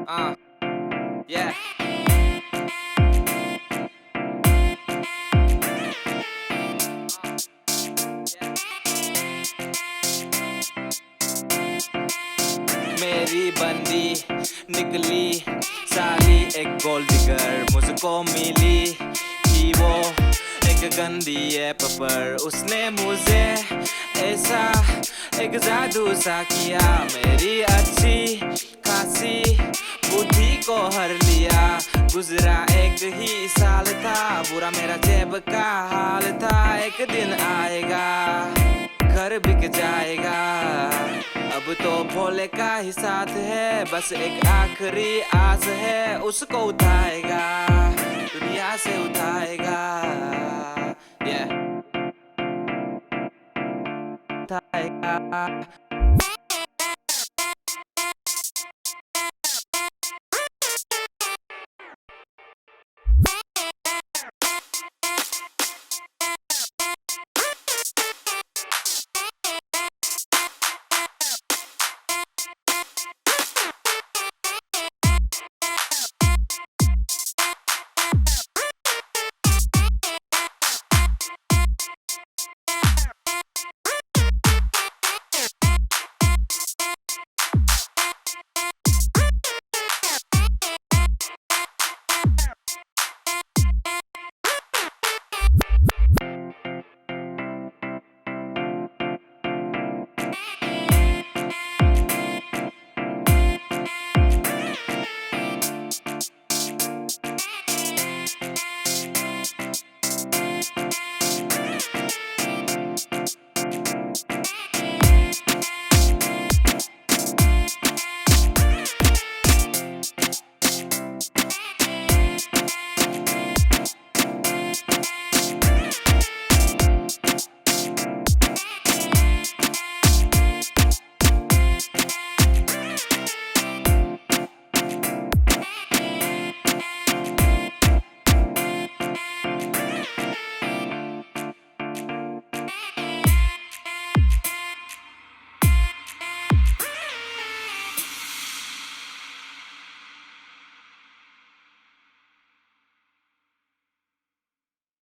Yeah. मेरी बंदी निकली साली एक गोल्ड डिगर, मुझको मिली थी वो एक गंदी ऐप पर। उसने मुझे ऐसा एक जादू सा किया, मेरी अच्छी खासी बुद्धि को हर लिया। गुजरा एक ही साल था, बुरा मेरा जेब का हाल था। एक दिन आएगा घर बिक जाएगा, अब तो भोले का ही साथ है। बस एक आखिरी आस है, उसको उठाएगा दुनिया से उठाएगा। Yeah. उठाएगा